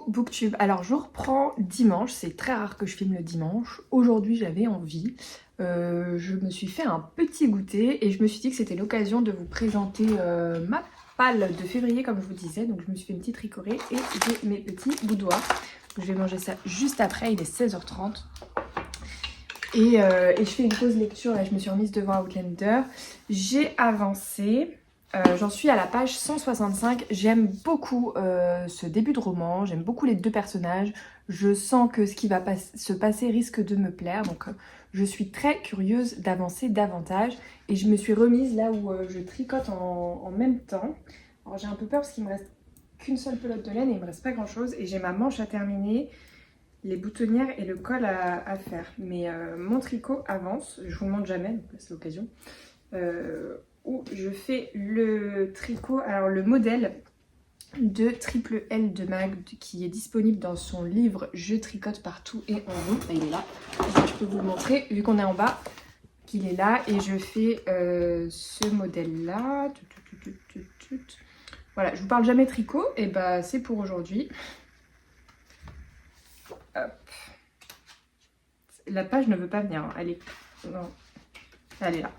Booktube. Alors je reprends dimanche, c'est très rare que je filme le dimanche. Aujourd'hui j'avais envie. Je me suis fait un petit goûter et je me suis dit que c'était l'occasion de vous présenter ma palle de février comme je vous disais. Donc je me suis fait une petite ricorée et j'ai mes petits boudoirs. Je vais manger ça juste après, il est 16h30. Et je fais une pause lecture, là je me suis remise devant Outlander. J'ai avancé. J'en suis à la page 165. J'aime beaucoup ce début de roman, j'aime beaucoup les deux personnages. Je sens que ce qui va se passer risque de me plaire, donc je suis très curieuse d'avancer davantage. Et je me suis remise là où je tricote en même temps. Alors j'ai un peu peur parce qu'il me reste qu'une seule pelote de laine et il me reste pas grand chose. Et j'ai ma manche à terminer, les boutonnières et le col à faire. Mais mon tricot avance, je vous le montre jamais, donc là c'est l'occasion. Où je fais le tricot, alors le modèle de Triple L de Mag qui est disponible dans son livre Je tricote partout et en rond, il est là, je peux vous le montrer vu qu'on est en bas, qu'il est là et je fais ce modèle là, voilà, je vous parle jamais tricot et bah c'est pour aujourd'hui. Hop. La page ne veut pas venir, elle est, non, elle est là.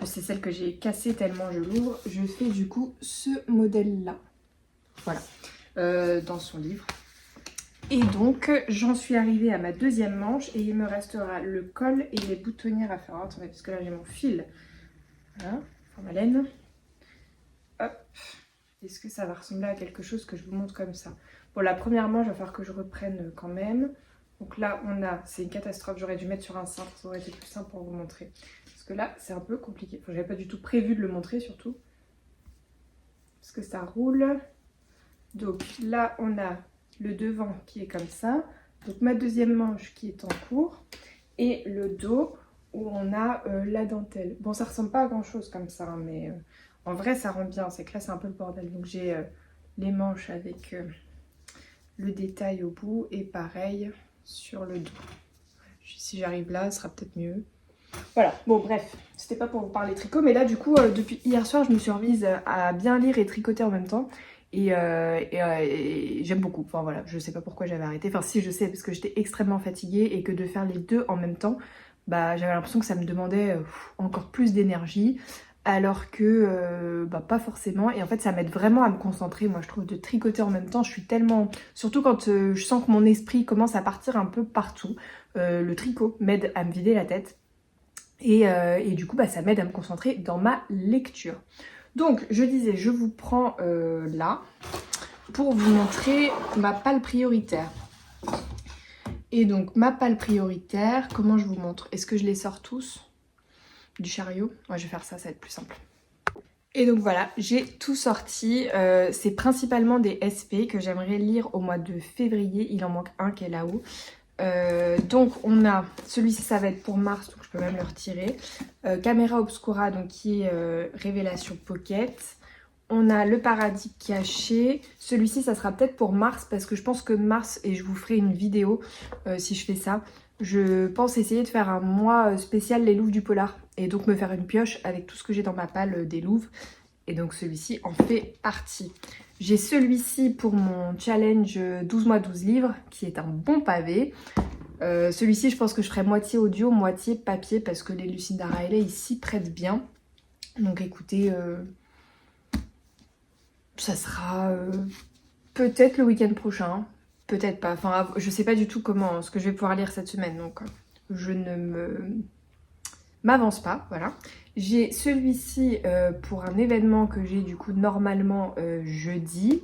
C'est celle que j'ai cassée tellement je l'ouvre. Je fais du coup ce modèle-là. Voilà. Dans son livre. Et donc, j'en suis arrivée à ma deuxième manche. Et il me restera le col et les boutonnières à faire. Alors, attendez, parce que là, j'ai mon fil. Voilà, pour ma laine. Hop. Est-ce que ça va ressembler à quelque chose que je vous montre comme ça? Bon, la première manche, il va falloir que je reprenne quand même. Donc là, on a... C'est une catastrophe. J'aurais dû mettre sur un cintre. Ça aurait été plus simple pour vous montrer. Parce que là, c'est un peu compliqué. Enfin, j'avais pas du tout prévu de le montrer, surtout. Parce que ça roule. Donc là, on a le devant qui est comme ça. Donc ma deuxième manche qui est en cours. Et le dos où on a la dentelle. Bon, ça ressemble pas à grand-chose comme ça, hein, mais en vrai, ça rend bien. C'est que là, c'est un peu le bordel. Donc j'ai les manches avec le détail au bout. Et pareil sur le dos. Si j'arrive là, ce sera peut-être mieux. Voilà, bon bref, c'était pas pour vous parler tricot, mais là du coup, depuis hier soir, je me suis remise à bien lire et tricoter en même temps. Et j'aime beaucoup, enfin voilà, je sais pas pourquoi j'avais arrêté. Enfin si, je sais, parce que j'étais extrêmement fatiguée et que de faire les deux en même temps, bah j'avais l'impression que ça me demandait encore plus d'énergie. Alors que bah, pas forcément, et en fait ça m'aide vraiment à me concentrer. Moi je trouve de tricoter en même temps, je suis tellement... Surtout quand je sens que mon esprit commence à partir un peu partout, le tricot m'aide à me vider la tête. Et du coup, bah, ça m'aide à me concentrer dans ma lecture. Donc, je disais, je vous prends là pour vous montrer ma palle prioritaire. Et donc, ma palle prioritaire, comment je vous montre? Est-ce que je les sors tous du chariot? Ouais, je vais faire ça, ça va être plus simple. Et donc voilà, j'ai tout sorti. C'est principalement des SP que j'aimerais lire au mois de février. Il en manque un qui est là-haut. Donc on a, celui-ci ça va être pour mars, donc je peux même le retirer. Camera Obscura, donc qui est Révélation Pocket. On a Le Paradis Caché. Celui-ci ça sera peut-être pour mars parce que je pense que mars, et je vous ferai une vidéo si je fais ça. Je pense essayer de faire un mois spécial les Louves du Polar et donc me faire une pioche avec tout ce que j'ai dans ma palle des Louves. Et donc celui-ci en fait partie. J'ai celui-ci pour mon challenge 12 mois 12 livres qui est un bon pavé. Celui-ci je pense que je ferai moitié audio, moitié papier parce que les Lucinda Riley ici prêtent bien. Donc écoutez, ça sera peut-être le week-end prochain, peut-être pas. Enfin je sais pas du tout comment, ce que je vais pouvoir lire cette semaine, donc je ne m'avance pas, voilà. J'ai celui-ci pour un événement que j'ai du coup normalement jeudi,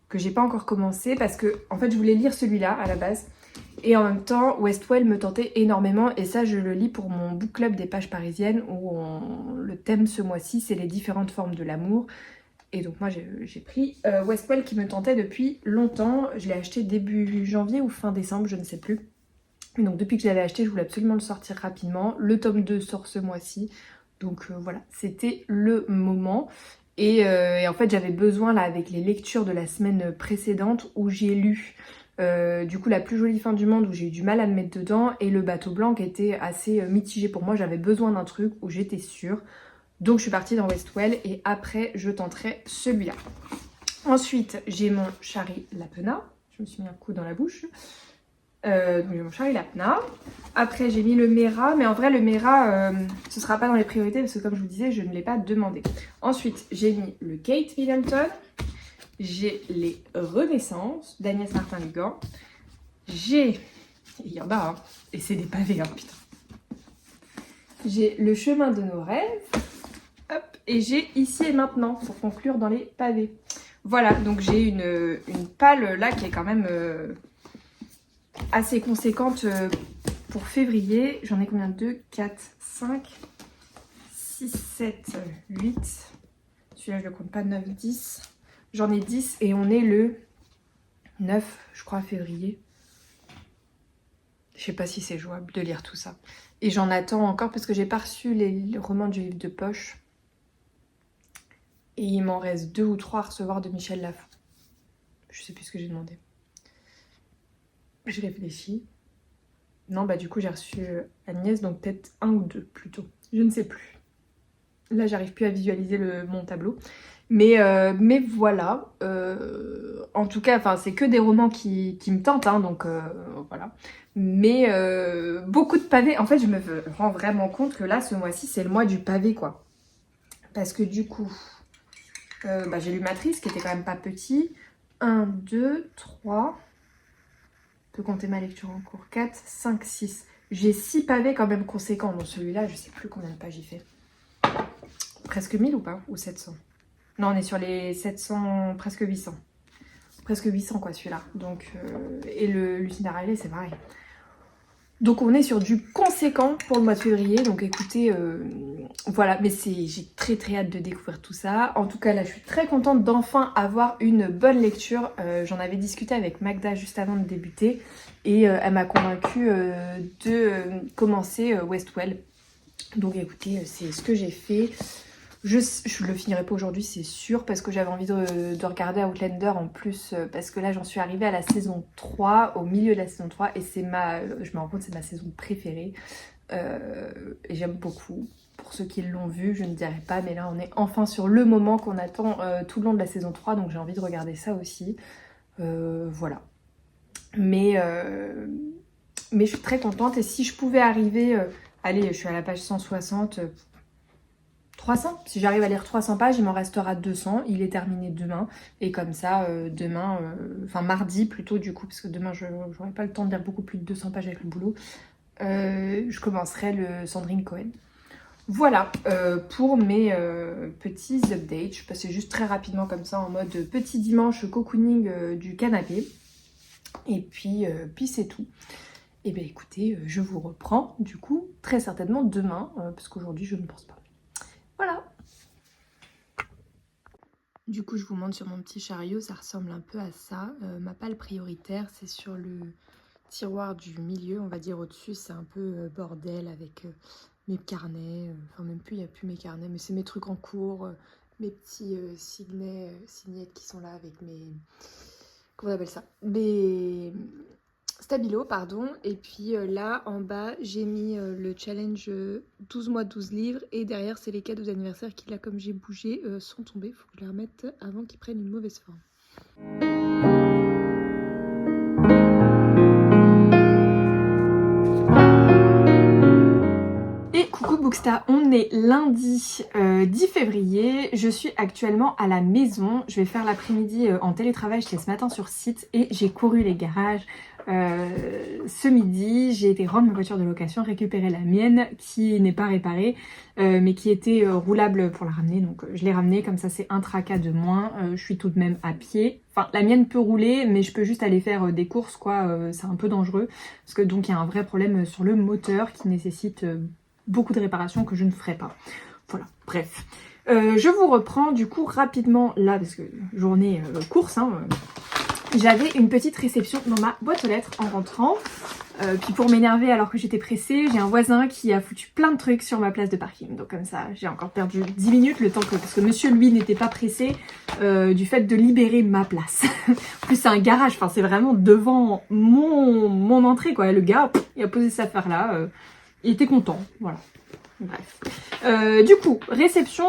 que j'ai pas encore commencé parce que en fait je voulais lire celui-là à la base et en même temps Westwell me tentait énormément et ça je le lis pour mon book club des pages parisiennes où le thème ce mois-ci c'est les différentes formes de l'amour. Et donc moi j'ai pris Westwell qui me tentait depuis longtemps. Je l'ai acheté début janvier ou fin décembre, je ne sais plus. Donc depuis que je l'avais acheté, je voulais absolument le sortir rapidement. Le tome 2 sort ce mois-ci. Donc voilà, c'était le moment. Et en fait, j'avais besoin, là, avec les lectures de la semaine précédente, où j'ai lu, du coup, La plus jolie fin du monde, où j'ai eu du mal à me mettre dedans, et Le bateau blanc, qui était assez mitigé pour moi. J'avais besoin d'un truc où j'étais sûre. Donc je suis partie dans Westwell, et après, je tenterai celui-là. Ensuite, j'ai mon Shari Lapena. Je Je me suis mis un coup dans la bouche. Donc j'ai mon Charlie Lapna. Après j'ai mis le Mera, mais en vrai le Mera ce sera pas dans les priorités parce que comme je vous disais je ne l'ai pas demandé. Ensuite j'ai mis le Kate Middleton, j'ai les Renaissances d'Agnès Martin-Lugan, il y en a hein, et c'est des pavés hein, putain. J'ai le Chemin de nos rêves, hop, et j'ai Ici et maintenant pour conclure dans les pavés. Voilà, donc j'ai une palle là qui est quand même assez conséquente pour février. J'en ai combien? 2, 4, 5, 6, 7, 8. Celui-là, je ne le compte pas, 9, 10. J'en ai 10 et on est le 9, je crois, février. Je sais pas si c'est jouable de lire tout ça. Et j'en attends encore parce que j'ai pas reçu les romans du livre de poche. Et il m'en reste 2 ou 3 à recevoir de Michel Lafon. Je sais plus ce que j'ai demandé. Je réfléchis. Non, bah du coup j'ai reçu Agnès, donc peut-être 1 ou 2 plutôt. Je ne sais plus. Là j'arrive plus à visualiser mon tableau. Mais voilà. En tout cas, c'est que des romans qui me tentent, hein, donc voilà. Mais beaucoup de pavés. En fait, je me rends vraiment compte que là, ce mois-ci, c'est le mois du pavé, quoi. Parce que du coup, j'ai lu Matrice, qui était quand même pas petit. 1, 2, 3... Je peux compter ma lecture en cours. 4, 5, 6. J'ai 6 pavés quand même conséquents. Dans celui-là, je sais plus combien de pages il fait. Presque 1000 ou pas? Ou 700? Non, on est sur les 700, presque 800. Presque 800 quoi celui-là. Donc, et le Lucinda Riley, c'est pareil. Donc on est sur du conséquent pour le mois de février. Donc écoutez, voilà. Mais j'ai très très hâte de découvrir tout ça. En tout cas là, je suis très contente d'enfin avoir une bonne lecture. J'en avais discuté avec Magda juste avant de débuter. Et elle m'a convaincue de commencer Westwell. Donc écoutez, c'est ce que j'ai fait. Je le finirai pas aujourd'hui, c'est sûr, parce que j'avais envie de regarder Outlander en plus, parce que là j'en suis arrivée à la saison 3, au milieu de la saison 3, et je me rends compte, c'est ma saison préférée, et j'aime beaucoup. Pour ceux qui l'ont vu, je ne dirais pas, mais là on est enfin sur le moment qu'on attend tout le long de la saison 3, donc j'ai envie de regarder ça aussi. Voilà. Mais je suis très contente, et si je pouvais arriver, allez, je suis à la page 160... 300, si j'arrive à lire 300 pages, il m'en restera 200, il est terminé demain, et comme ça, demain, enfin mardi plutôt du coup, parce que demain je n'aurai pas le temps de lire beaucoup plus de 200 pages avec le boulot, je commencerai le Sandrine Cohen. Voilà pour mes petits updates, je passais juste très rapidement comme ça en mode petit dimanche cocooning du canapé, et puis c'est tout. Et bien écoutez, je vous reprends du coup très certainement demain, parce qu'aujourd'hui je ne pense pas. Voilà. Du coup, je vous montre sur mon petit chariot, ça ressemble un peu à ça. Ma palle prioritaire, c'est sur le tiroir du milieu, on va dire au-dessus. C'est un peu bordel avec mes carnets. Enfin, même plus, il n'y a plus mes carnets, mais c'est mes trucs en cours, mes petits signettes qui sont là avec mes... Comment on appelle ça? Mes... Stabilo, pardon, et puis là en bas j'ai mis le challenge 12 mois 12 livres, et derrière c'est les cadeaux d'anniversaire qui là comme j'ai bougé sont tombés, faut que je les remette avant qu'ils prennent une mauvaise forme. Et coucou Booksta, on est lundi 10 février, je suis actuellement à la maison, je vais faire l'après-midi en télétravail, j'étais ce matin sur site et j'ai couru les garages. Ce midi, j'ai été rendre ma voiture de location, récupérer la mienne qui n'est pas réparée mais qui était roulable pour la ramener, donc je l'ai ramenée, comme ça c'est un tracas de moins. Je suis tout de même à pied, enfin la mienne peut rouler mais je peux juste aller faire des courses quoi, c'est un peu dangereux parce que donc il y a un vrai problème sur le moteur qui nécessite beaucoup de réparations que je ne ferai pas. Voilà, bref. Je vous reprends du coup rapidement là parce que journée course hein, j'avais une petite réception dans ma boîte aux lettres en rentrant. Puis pour m'énerver alors que j'étais pressée, j'ai un voisin qui a foutu plein de trucs sur ma place de parking. Donc comme ça, j'ai encore perdu 10 minutes le temps que... Parce que monsieur, lui, n'était pas pressé du fait de libérer ma place. En plus, c'est un garage, enfin c'est vraiment devant mon entrée quoi. Le gars, il a posé sa affaire là, il était content, voilà. Bref. Du coup, réception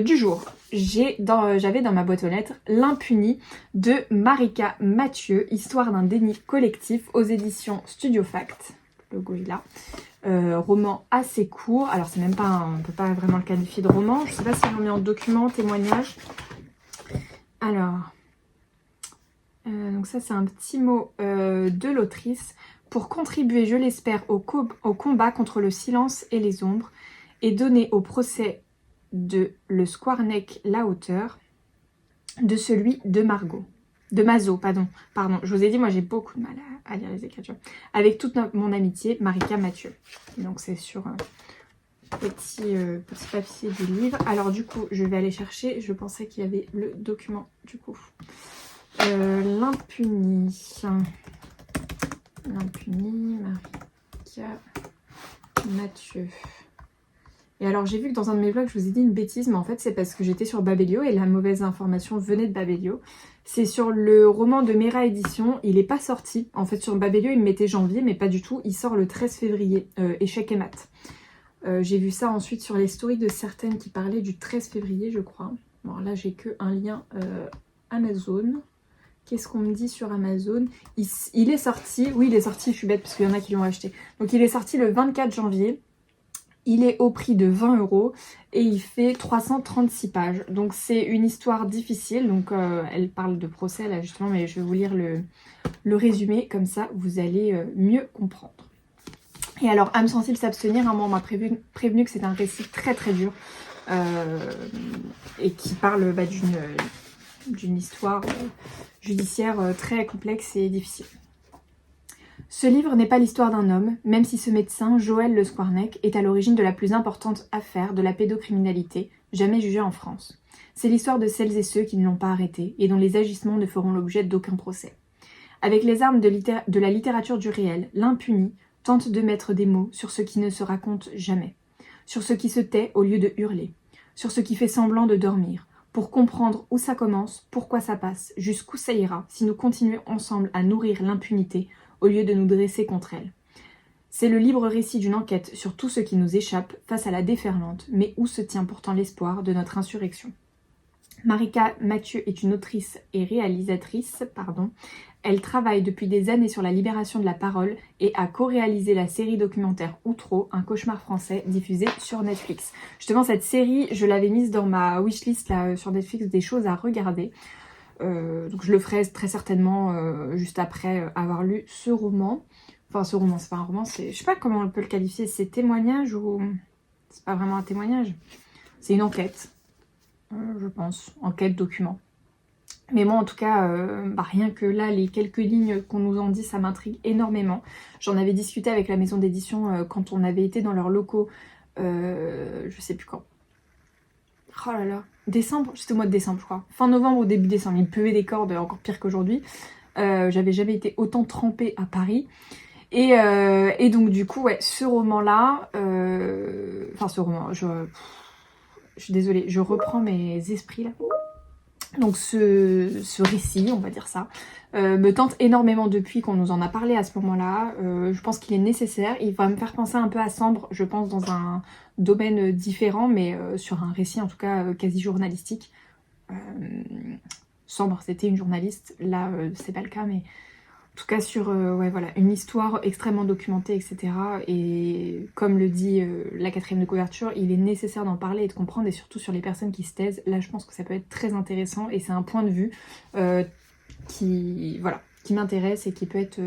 du jour. j'avais dans ma boîte aux lettres L'Impuni de Marika Mathieu, histoire d'un déni collectif aux éditions Studio Fact. Le logo est là. Roman assez court. Alors c'est même pas, on peut pas vraiment le qualifier de roman. Je sais pas si on met en document, témoignage. Alors, donc ça c'est un petit mot de l'autrice. Pour contribuer, je l'espère, au combat contre le silence et les ombres et donner au procès de le Squarneck la hauteur de celui de Margot. De Mazo, pardon. Je vous ai dit, moi j'ai beaucoup de mal à lire les écritures. Avec toute mon amitié, Marika Mathieu. Donc c'est sur un petit papier du livre. Alors du coup, je vais aller chercher. Je pensais qu'il y avait le document du coup. L'Impuni. L'Impuni, Marika Mathieu. Et alors j'ai vu que dans un de mes vlogs je vous ai dit une bêtise, mais en fait c'est parce que j'étais sur Babelio et la mauvaise information venait de Babelio. C'est sur le roman de Mera Édition, il n'est pas sorti. En fait sur Babelio il me mettait janvier, mais pas du tout, il sort le 13 février, Échec et mat. J'ai vu ça ensuite sur les stories de certaines qui parlaient du 13 février je crois. Bon là j'ai que un lien Amazon. Qu'est-ce qu'on me dit sur Amazon? Il est sorti, oui il est sorti, je suis bête parce qu'il y en a qui l'ont acheté. Donc il est sorti le 24 janvier. Il est au prix de 20 € et il fait 336 pages. Donc c'est une histoire difficile. Donc elle parle de procès là justement, mais je vais vous lire le résumé. Comme ça, vous allez mieux comprendre. Et alors, âme sensible s'abstenir, hein, moi on m'a prévenu que c'est un récit très très dur. Et qui parle d'une histoire judiciaire très complexe et difficile. Ce livre n'est pas l'histoire d'un homme, même si ce médecin, Joël Le Squarneck, est à l'origine de la plus importante affaire de la pédocriminalité jamais jugée en France. C'est l'histoire de celles et ceux qui ne l'ont pas arrêté et dont les agissements ne feront l'objet d'aucun procès. Avec les armes de la littérature du réel, l'Impuni tente de mettre des mots sur ce qui ne se raconte jamais, sur ce qui se tait au lieu de hurler, sur ce qui fait semblant de dormir, pour comprendre où ça commence, pourquoi ça passe, jusqu'où ça ira si nous continuons ensemble à nourrir l'impunité au lieu de nous dresser contre elle. C'est le libre récit d'une enquête sur tout ce qui nous échappe face à la déferlante, mais où se tient pourtant l'espoir de notre insurrection. Marika Mathieu est une autrice et réalisatrice, Elle travaille depuis des années sur la libération de la parole et a co-réalisé la série documentaire Outro, un cauchemar français, diffusée sur Netflix. Justement, cette série, je l'avais mise dans ma wishlist là, sur Netflix, des choses à regarder. Donc je le ferai très certainement juste après avoir lu ce roman. Enfin ce roman, c'est pas un roman, je sais pas comment on peut le qualifier, c'est témoignage ou... C'est pas vraiment un témoignage. C'est une enquête, je pense, enquête, document. Mais moi en tout cas, rien que là, les quelques lignes qu'on nous en dit, ça m'intrigue énormément. J'en avais discuté avec la maison d'édition quand on avait été dans leurs locaux, je sais plus quand. Oh là là, décembre, c'était au mois de décembre je crois. Fin novembre ou début décembre, il pleuvait des cordes, encore pire qu'aujourd'hui. J'avais jamais été autant trempée à Paris. Et donc du coup, ouais, ce roman-là, ce roman, je suis désolée, je reprends mes esprits là. Donc ce récit, on va dire ça, me tente énormément depuis qu'on nous en a parlé à ce moment-là. Je pense qu'il est nécessaire. Il va me faire penser un peu à Sambre, je pense, dans un domaine différent, mais sur un récit en tout cas quasi journalistique. Sambre, c'était une journaliste, là c'est pas le cas, mais en tout cas sur une histoire extrêmement documentée, etc. Et comme le dit la 4e de couverture, il est nécessaire d'en parler et de comprendre, et surtout sur les personnes qui se taisent. Là, je pense que ça peut être très intéressant, et c'est un point de vue qui m'intéresse et qui peut être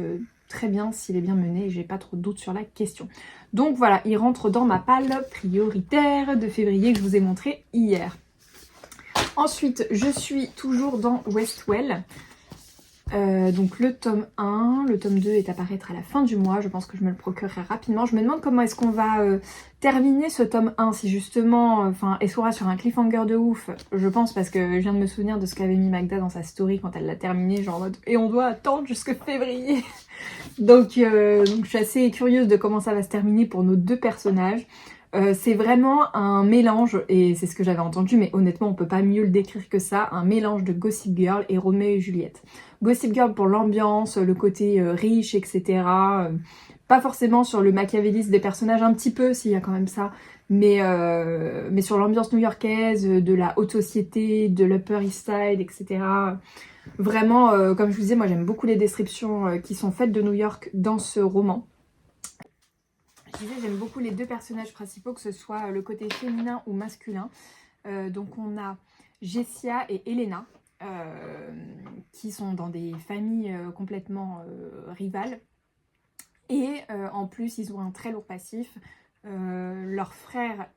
très bien s'il est bien mené, et j'ai pas trop de doutes sur la question. Donc voilà, il rentre dans ma palle prioritaire de février que je vous ai montré hier. Ensuite, je suis toujours dans Westwell. Donc le tome 1, le tome 2 est à paraître à la fin du mois, je pense que je me le procurerai rapidement. Je me demande comment est-ce qu'on va terminer ce tome 1, si justement, est-ce qu'on sera sur un cliffhanger de ouf, je pense, parce que je viens de me souvenir de ce qu'avait mis Magda dans sa story quand elle l'a terminé, genre en mode « et on doit attendre jusque février !» donc je suis assez curieuse de comment ça va se terminer pour nos deux personnages. C'est vraiment un mélange, et c'est ce que j'avais entendu, mais honnêtement on peut pas mieux le décrire que ça, un mélange de Gossip Girl et Roméo et Juliette. Gossip Girl pour l'ambiance, le côté riche, etc. Pas forcément sur le machiavélisme des personnages, un petit peu s'il y a quand même ça, mais sur l'ambiance new-yorkaise, de la haute société, de l'Upper East Side, etc. Vraiment, comme je vous disais, moi j'aime beaucoup les descriptions qui sont faites de New York dans ce roman. Je disais, j'aime beaucoup les deux personnages principaux, que ce soit le côté féminin ou masculin. Donc on a Jessia et Elena, qui sont dans des familles complètement rivales. Et en plus, ils ont un très lourd passif. Leurs frères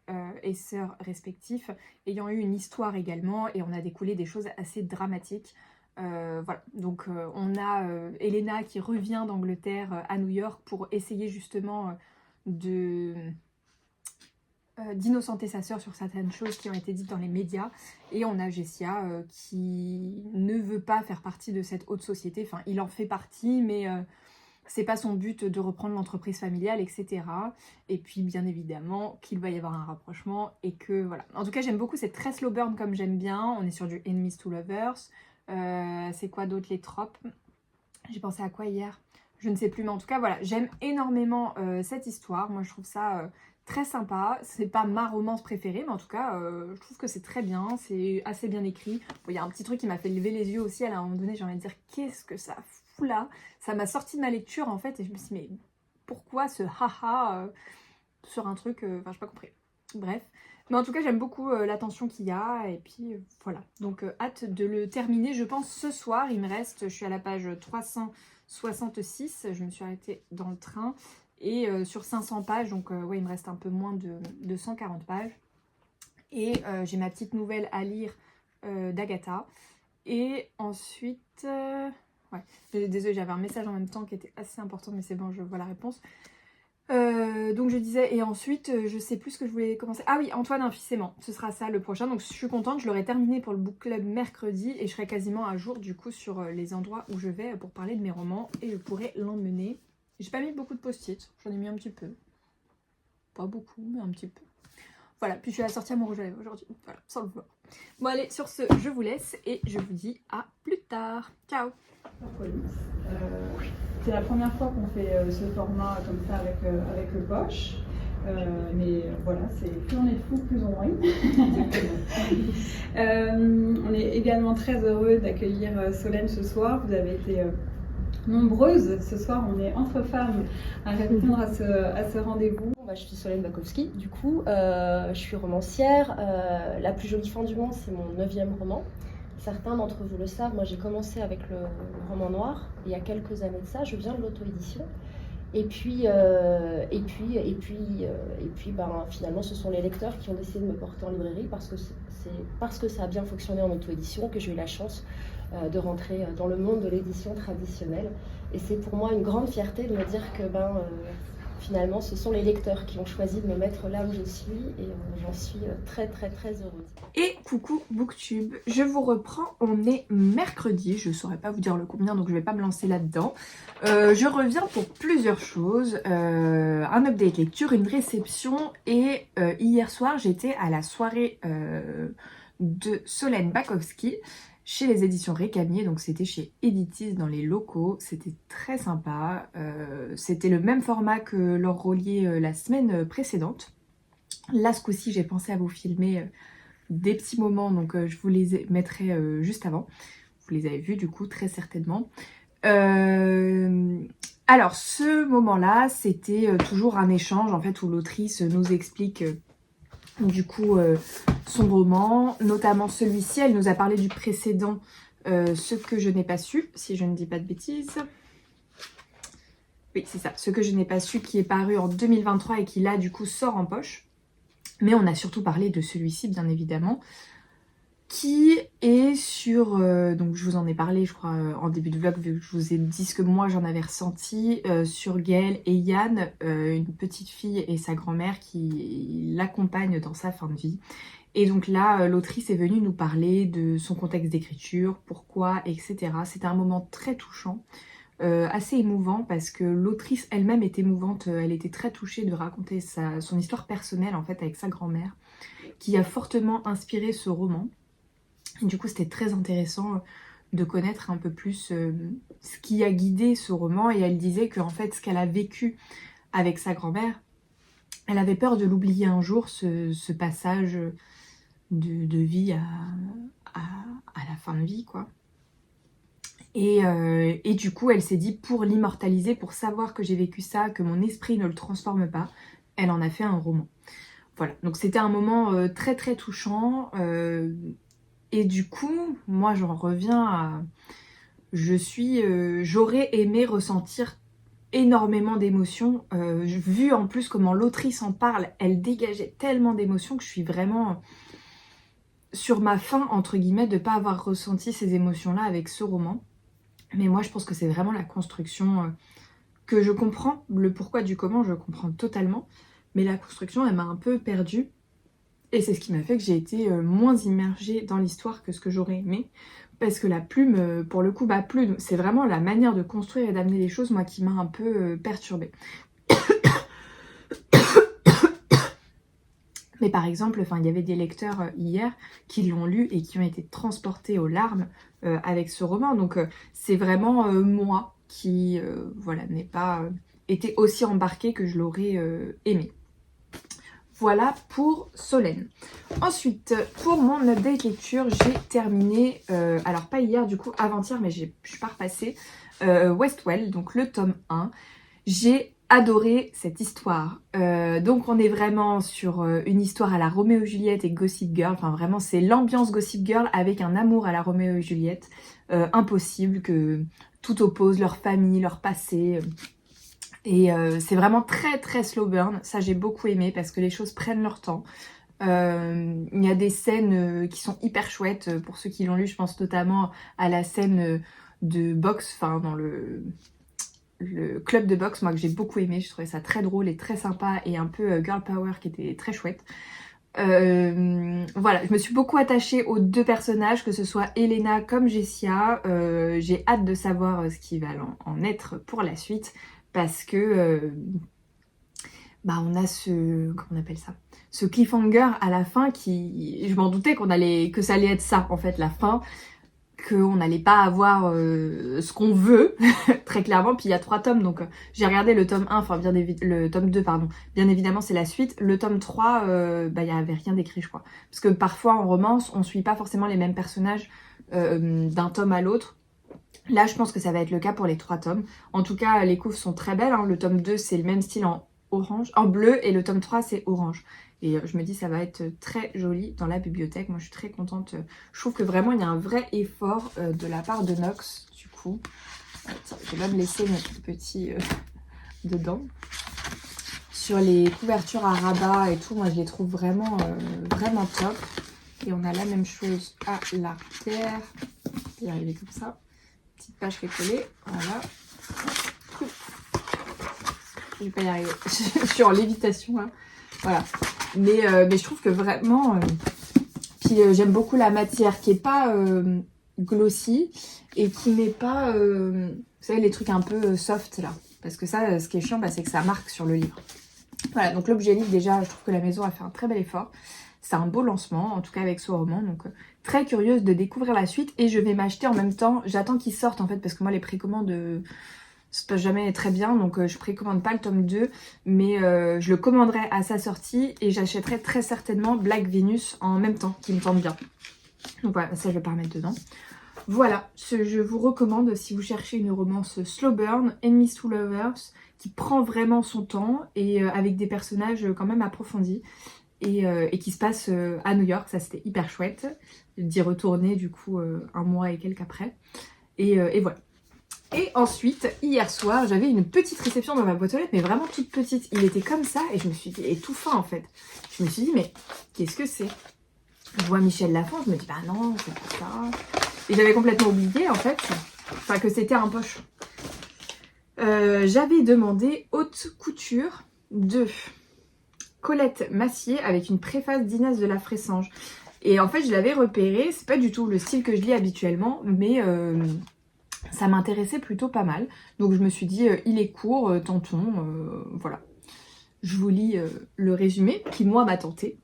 et sœurs respectifs ayant eu une histoire également, et on a découlé des choses assez dramatiques. Voilà, donc on a Elena qui revient d'Angleterre à New York pour essayer justement d'innocenter sa sœur sur certaines choses qui ont été dites dans les médias, et on a Jessia qui ne veut pas faire partie de cette haute société, enfin il en fait partie, mais c'est pas son but de reprendre l'entreprise familiale, etc. Et puis bien évidemment qu'il va y avoir un rapprochement, et que voilà. En tout cas j'aime beaucoup, c'est très slow burn comme j'aime bien, on est sur du enemies to lovers. C'est quoi d'autre les tropes? J'ai pensé à quoi hier? Je ne sais plus, mais en tout cas voilà, j'aime énormément cette histoire. Moi je trouve ça très sympa. C'est pas ma romance préférée, mais en tout cas je trouve que c'est très bien, c'est assez bien écrit. Bon, il y a un petit truc qui m'a fait lever les yeux aussi à un moment donné, j'ai envie de dire qu'est-ce que ça fout là? Ça m'a sorti de ma lecture en fait, et je me suis dit mais pourquoi ce haha sur un truc, enfin j'ai pas compris. Bref. Mais en tout cas, j'aime beaucoup l'attention qu'il y a, et puis voilà. Donc hâte de le terminer, je pense, ce soir. Il me reste, je suis à la page 366, je me suis arrêtée dans le train, et sur 500 pages, donc ouais, il me reste un peu moins de 140 pages. Et j'ai ma petite nouvelle à lire d'Agatha. Et ensuite... ouais, désolée, j'avais un message en même temps qui était assez important, mais c'est bon, je vois la réponse. Donc je disais, et ensuite je sais plus ce que je voulais commencer. Ah oui, Antoine un fils aimant, ce sera ça le prochain. Donc je suis contente, je l'aurai terminé pour le book club mercredi, et je serai quasiment à jour du coup sur les endroits où je vais pour parler de mes romans, et je pourrai l'emmener. J'ai pas mis beaucoup de post-it, j'en ai mis un petit peu, pas beaucoup mais un petit peu. Voilà, puis je suis à la sortie à mon rouge à lèvres aujourd'hui, voilà, sans le vouloir. Bon allez, sur ce, je vous laisse et je vous dis à plus tard. Ciao. C'est la première fois qu'on fait ce format comme ça avec le Bosch. Mais voilà, c'est plus on est fou, plus on rit. On est également très heureux d'accueillir Solène ce soir. Vous avez été nombreuses. Ce soir, on est entre femmes à répondre à ce rendez-vous. Je suis Solène Bakowski, du coup, je suis romancière. La plus jolie fin du monde, c'est mon 9e roman. Certains d'entre vous le savent, moi j'ai commencé avec le roman noir il y a quelques années de ça, je viens de l'auto-édition. Et puis finalement ce sont les lecteurs qui ont décidé de me porter en librairie, parce que c'est parce que ça a bien fonctionné en auto-édition que j'ai eu la chance de rentrer dans le monde de l'édition traditionnelle. Et c'est pour moi une grande fierté de me dire que finalement, ce sont les lecteurs qui ont choisi de me mettre là où je suis, et j'en suis très très très heureuse. Et coucou Booktube, je vous reprends, on est mercredi, je saurais pas vous dire le combien, donc je vais pas me lancer là-dedans. Je reviens pour plusieurs choses, un update lecture, une réception, et hier soir j'étais à la soirée de Solène Bakowski chez les éditions Récamier, donc c'était chez Editis dans les locaux, c'était très sympa, c'était le même format que leur relié la semaine précédente. Là ce coup-ci j'ai pensé à vous filmer des petits moments, donc je vous les mettrai juste avant, vous les avez vus du coup très certainement. Alors ce moment-là c'était toujours un échange en fait où l'autrice nous explique du coup son roman, notamment celui-ci. Elle nous a parlé du précédent, Ce que je n'ai pas su, si je ne dis pas de bêtises. Oui, c'est ça, Ce que je n'ai pas su, qui est paru en 2023 et qui là du coup sort en poche. Mais on a surtout parlé de celui-ci bien évidemment, qui est sur, donc je vous en ai parlé je crois en début de vlog, vu que je vous ai dit ce que moi j'en avais ressenti, sur Gaëlle et Yann, une petite fille et sa grand-mère qui l'accompagnent dans sa fin de vie. Et donc là l'autrice est venue nous parler de son contexte d'écriture, pourquoi, etc. C'était un moment très touchant, assez émouvant, parce que l'autrice elle-même est émouvante, elle était très touchée de raconter son histoire personnelle en fait avec sa grand-mère, qui a fortement inspiré ce roman. Et du coup c'était très intéressant de connaître un peu plus ce qui a guidé ce roman, et elle disait que en fait ce qu'elle a vécu avec sa grand-mère Elle avait peur de l'oublier un jour, ce passage de vie à la fin de vie, quoi. Et du coup, elle s'est dit, pour l'immortaliser, pour savoir que j'ai vécu ça, que mon esprit ne le transforme pas, elle en a fait un roman. Voilà, donc c'était un moment très très touchant. Et du coup, moi j'en reviens à... J'aurais aimé ressentir énormément d'émotions. Vu en plus comment l'autrice en parle, elle dégageait tellement d'émotions que je suis vraiment sur ma faim, entre guillemets, de ne pas avoir ressenti ces émotions-là avec ce roman. Mais moi, je pense que c'est vraiment la construction que je comprends. Le pourquoi du comment, je comprends totalement. Mais la construction, elle m'a un peu perdue. Et c'est ce qui m'a fait que j'ai été moins immergée dans l'histoire que ce que j'aurais aimé. Parce que la plume, pour le coup, ma plume, c'est vraiment la manière de construire et d'amener les choses, moi, qui m'a un peu perturbée. Mais par exemple, il y avait des lecteurs hier qui l'ont lu et qui ont été transportés aux larmes avec ce roman. Donc c'est vraiment moi qui voilà, n'ai pas été aussi embarquée que je l'aurais aimé. Voilà pour Solène. Ensuite, pour mon update lecture, j'ai terminé, alors pas hier du coup, avant-hier, mais je suis pas repassée, Westwell, donc le tome 1. J'ai adoré cette histoire. Donc on est vraiment sur une histoire à la Roméo et Juliette et Gossip Girl. Enfin vraiment c'est l'ambiance Gossip Girl avec un amour à la Roméo et Juliette. Impossible, que tout oppose leur famille, leur passé. Et c'est vraiment très très slow burn. Ça j'ai beaucoup aimé parce que les choses prennent leur temps. Il y a des scènes qui sont hyper chouettes. Pour ceux qui l'ont lu, je pense notamment à la scène de boxe, enfin dans le club de boxe, moi que j'ai beaucoup aimé, je trouvais ça très drôle et très sympa et un peu girl power qui était très chouette. Voilà, je me suis beaucoup attachée aux deux personnages, que ce soit Elena comme Jessia. J'ai hâte de savoir ce qui va en être pour la suite parce que on a comment on appelle ça, ce cliffhanger à la fin qui, je m'en doutais que ça allait être ça en fait la fin, qu'on n'allait pas avoir ce qu'on veut, très clairement. Puis il y a 3 tomes, donc j'ai regardé le tome 1, enfin le tome 2, pardon. Bien évidemment, c'est la suite. Le tome 3, il n'y avait rien d'écrit, je crois. Parce que parfois, en romance, on ne suit pas forcément les mêmes personnages d'un tome à l'autre. Là, je pense que ça va être le cas pour les 3 tomes. En tout cas, les couves sont très belles. Hein. Le tome 2, c'est le même style en bleu, et le tome 3, c'est orange. Et je me dis ça va être très joli dans la bibliothèque. Moi je suis très contente. Je trouve que vraiment il y a un vrai effort de la part de Nox. Du coup, tiens, je vais même laisser mon petit dedans. Sur les couvertures à rabat et tout, moi je les trouve vraiment, vraiment top. Et on a la même chose à l'arrière. Je vais y arriver comme ça. Petite page qui est collée. Voilà. Je vais pas y arriver. Je suis en lévitation là. Voilà. Mais je trouve que vraiment... Puis j'aime beaucoup la matière qui est pas glossy et qui n'est pas... vous savez, les trucs un peu soft là. Parce que ça, ce qui est chiant, c'est que ça marque sur le livre. Voilà, donc l'objet livre, déjà, je trouve que la maison a fait un très bel effort. C'est un beau lancement, en tout cas avec ce roman. Donc très curieuse de découvrir la suite. Et je vais m'acheter en même temps... J'attends qu'il sorte en fait, parce que moi les précommandes... ça se passe jamais très bien, donc je précommande pas le tome 2, mais je le commanderai à sa sortie et j'achèterai très certainement Black Venus en même temps, qui me tente bien. Donc voilà, ça je vais pas remettre dedans. Voilà, je vous recommande si vous cherchez une romance slow burn, Enemies to Lovers, qui prend vraiment son temps et avec des personnages quand même approfondis et qui se passe à New York. Ça c'était hyper chouette d'y retourner du coup un mois et quelques après. Et voilà. Et ensuite, hier soir, j'avais une petite réception dans ma boîte aux lettres, mais vraiment toute petite. Il était comme ça et je me suis dit, et tout fin en fait. Je me suis dit, mais qu'est-ce que c'est? Je vois Michel Lafon, je me dis, bah non, c'est pas ça. Et j'avais complètement oublié en fait, enfin que c'était un poche. J'avais demandé haute couture de Colette Massier avec une préface d'Inès de la Fressange. Et en fait, je l'avais repéré, c'est pas du tout le style que je lis habituellement, mais... ça m'intéressait plutôt pas mal. Donc je me suis dit, il est court, tentons, voilà. Je vous lis le résumé qui, moi, m'a tenté.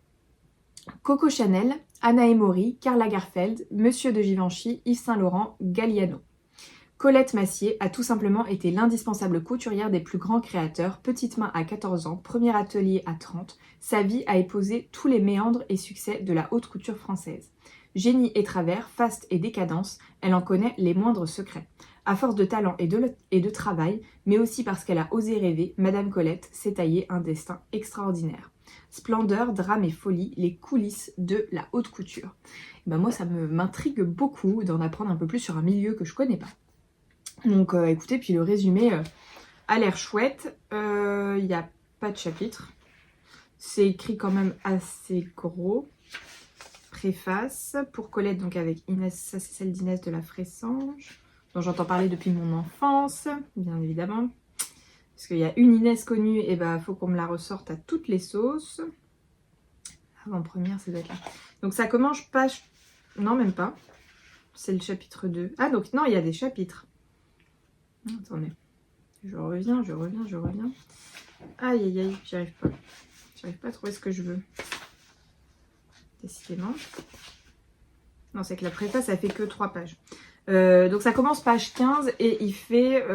Coco Chanel, Anna Emory, Karl Lagerfeld, Monsieur de Givenchy, Yves Saint Laurent, Galliano. Colette Massier a tout simplement été l'indispensable couturière des plus grands créateurs. Petite main à 14 ans, premier atelier à 30, sa vie a épousé tous les méandres et succès de la haute couture française. Génie et travers, faste et décadence, elle en connaît les moindres secrets. À force de talent et de travail, mais aussi parce qu'elle a osé rêver, Madame Colette s'est taillé un destin extraordinaire. Splendeur, drame et folie, les coulisses de la haute couture. Et ben moi, ça m'intrigue beaucoup d'en apprendre un peu plus sur un milieu que je connais pas. Donc écoutez, puis le résumé a l'air chouette. Il n'y a pas de chapitre. C'est écrit quand même assez gros. Préface pour Colette, donc avec Inès, ça c'est celle d'Inès de la Fressange, dont j'entends parler depuis mon enfance, bien évidemment. Parce qu'il y a une Inès connue, et bah faut qu'on me la ressorte à toutes les sauces. Avant-première, ça doit être là. Donc ça commence page... Non, même pas. C'est le chapitre 2. Ah, donc non, il y a des chapitres. Attendez. Je reviens. Aïe, aïe, aïe, j'arrive pas. J'arrive pas à trouver ce que je veux. Décidément. Non, c'est que la préface, ça fait que 3 pages. Donc ça commence page 15 et il fait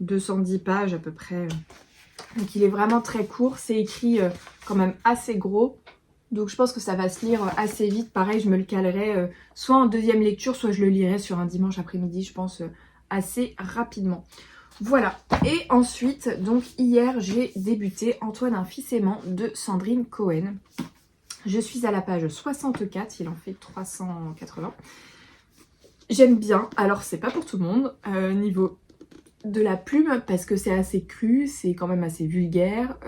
210 pages à peu près. Donc il est vraiment très court. C'est écrit quand même assez gros. Donc je pense que ça va se lire assez vite. Pareil, je me le calerai soit en deuxième lecture, soit je le lirai sur un dimanche après-midi, je pense, assez rapidement. Voilà. Et ensuite, donc hier, j'ai débuté Antoine un fils aimant de Sandrine Cohen. Je suis à la page 64, il en fait 380. J'aime bien, alors c'est pas pour tout le monde, niveau de la plume, parce que c'est assez cru, c'est quand même assez vulgaire.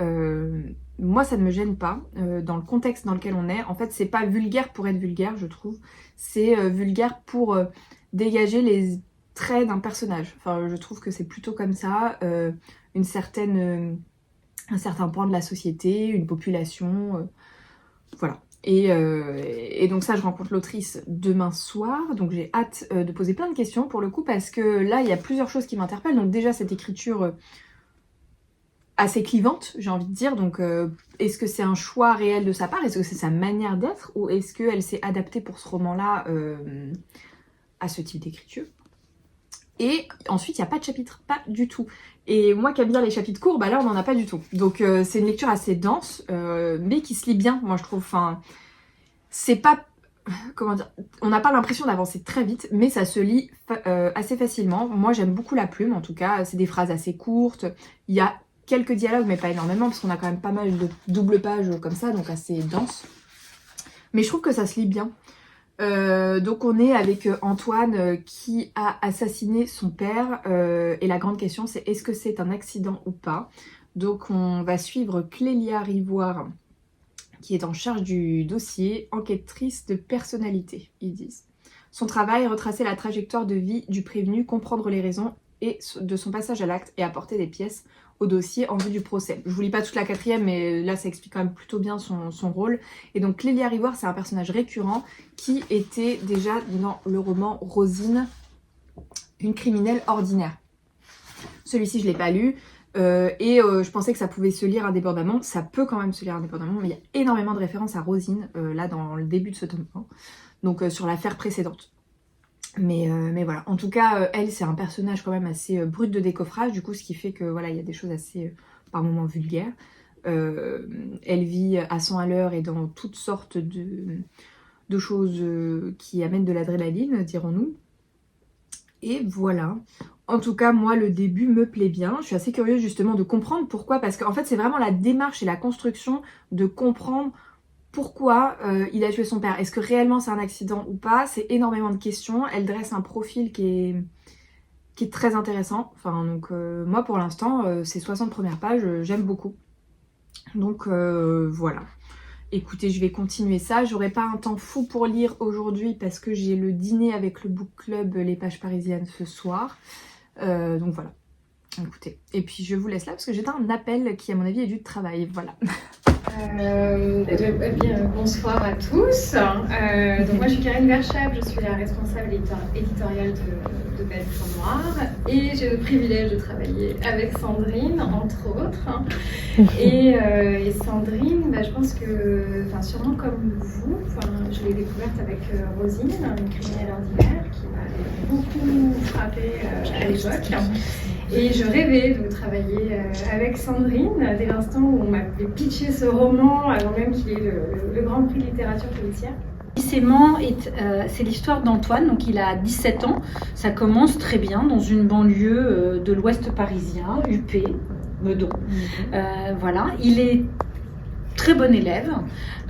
Moi ça ne me gêne pas, dans le contexte dans lequel on est. En fait c'est pas vulgaire pour être vulgaire je trouve, c'est vulgaire pour dégager les traits d'un personnage. Enfin je trouve que c'est plutôt comme ça, un certain pan de la société, une population... Voilà. Et donc ça, je rencontre l'autrice demain soir. Donc j'ai hâte de poser plein de questions pour le coup parce que là, il y a plusieurs choses qui m'interpellent. Donc déjà, cette écriture assez clivante, j'ai envie de dire. Donc est-ce que c'est un choix réel de sa part? Est-ce que c'est sa manière d'être? Ou est-ce qu'elle s'est adaptée pour ce roman-là à ce type d'écriture? Et ensuite, il n'y a pas de chapitre, pas du tout. Et moi qui aime bien les chapitres courts, bah là, on n'en a pas du tout. Donc, c'est une lecture assez dense, mais qui se lit bien, moi, je trouve. Enfin, c'est pas... Comment dire? On n'a pas l'impression d'avancer très vite, mais ça se lit assez facilement. Moi, j'aime beaucoup la plume, en tout cas. C'est des phrases assez courtes. Il y a quelques dialogues, mais pas énormément, parce qu'on a quand même pas mal de double pages comme ça, donc assez dense. Mais je trouve que ça se lit bien. Donc on est avec Antoine qui a assassiné son père et la grande question c'est est-ce que c'est un accident ou pas. Donc on va suivre Clélia Rivoire qui est en charge du dossier, enquêtrice de personnalité, ils disent. Son travail, retracer la trajectoire de vie du prévenu, comprendre les raisons et de son passage à l'acte et apporter des pièces au dossier en vue du procès. Je vous lis pas toute la 4e, mais là ça explique quand même plutôt bien son rôle. Et donc Clélia Rivoire, c'est un personnage récurrent qui était déjà dans le roman Rosine, une criminelle ordinaire. Celui-ci je l'ai pas lu, je pensais que ça pouvait se lire indépendamment. Ça peut quand même se lire indépendamment, mais il y a énormément de références à Rosine, là dans le début de ce tome 1, donc sur l'affaire précédente. Mais voilà, en tout cas, elle, c'est un personnage quand même assez brut de décoffrage, du coup, ce qui fait que voilà, il y a des choses assez, par moments, vulgaires. Elle vit à 100 à l'heure et dans toutes sortes de choses qui amènent de l'adrénaline, dirons-nous. Et voilà. En tout cas, moi, le début me plaît bien. Je suis assez curieuse justement de comprendre pourquoi, parce qu'en fait, c'est vraiment la démarche et la construction de comprendre pourquoi il a tué son père. Est-ce que réellement c'est un accident ou pas? C'est énormément de questions. Elle dresse un profil qui est très intéressant. Enfin, donc moi pour l'instant, ces 60 premières pages, j'aime beaucoup. Donc voilà. Écoutez, je vais continuer ça. J'aurai pas un temps fou pour lire aujourd'hui parce que j'ai le dîner avec le book club Les Pages Parisiennes ce soir. Donc voilà. Écoutez. Et puis je vous laisse là parce que j'ai un appel qui à mon avis est du travail. Voilà. Bonsoir à tous. Donc moi je suis Karine Verschab, je suis la responsable éditoriale de Belle Fond Noir et j'ai le privilège de travailler avec Sandrine entre autres. Et Sandrine, je pense que, sûrement comme vous, je l'ai découverte avec Rosine, une criminelle ordinaire qui m'a beaucoup frappé à l'époque. Et je rêvais de travailler avec Sandrine dès l'instant où on m'avait pitché ce roman avant même qu'il y ait le Grand Prix de littérature policière. Lycément, c'est l'histoire d'Antoine, donc il a 17 ans. Ça commence très bien dans une banlieue de l'ouest parisien, UP, Meudon. Voilà, il est très bon élève.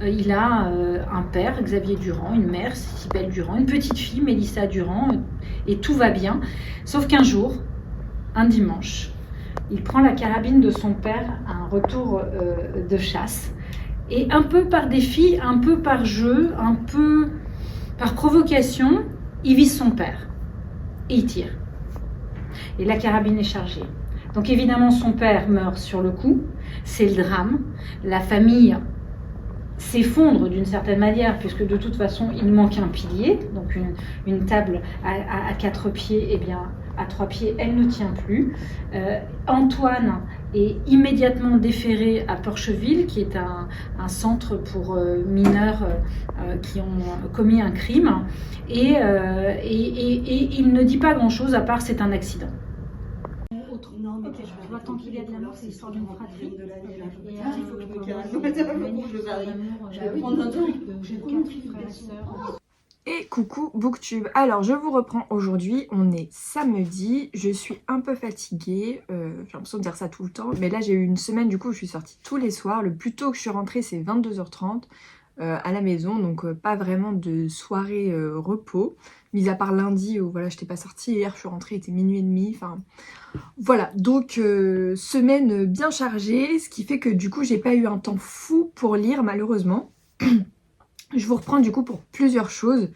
Il a un père, Xavier Durand, une mère, Cybèle Durand, une petite fille, Mélissa Durand, et tout va bien. Sauf qu'un jour, un dimanche, il prend la carabine de son père à un retour de chasse. Et un peu par défi, un peu par jeu, un peu par provocation, il vise son père. Et il tire. Et la carabine est chargée. Donc évidemment, son père meurt sur le coup. C'est le drame. La famille s'effondre d'une certaine manière, puisque de toute façon, il manque un pilier. Donc une table à 4 pieds, eh bien, à 3 pieds, elle ne tient plus. Antoine est immédiatement déféré à Porcheville, qui est un centre pour mineurs qui ont commis un crime. Et il ne dit pas grand-chose, à part c'est un accident. Non, mais je vois tant qu'il y a de l'amour, c'est l'histoire d'une fratrie. Et il faut que je vais prendre un temps. J'ai 4 frères et sœurs. Et coucou Booktube. Alors je vous reprends aujourd'hui, on est samedi, je suis un peu fatiguée, j'ai l'impression de dire ça tout le temps, mais là j'ai eu une semaine du coup où je suis sortie tous les soirs, le plus tôt que je suis rentrée c'est 22h30 à la maison, donc pas vraiment de soirée repos, mis à part lundi où voilà, je n'étais pas sortie, hier je suis rentrée, il était minuit et demi, enfin voilà, donc semaine bien chargée, ce qui fait que du coup j'ai pas eu un temps fou pour lire malheureusement. Je vous reprends du coup pour plusieurs choses.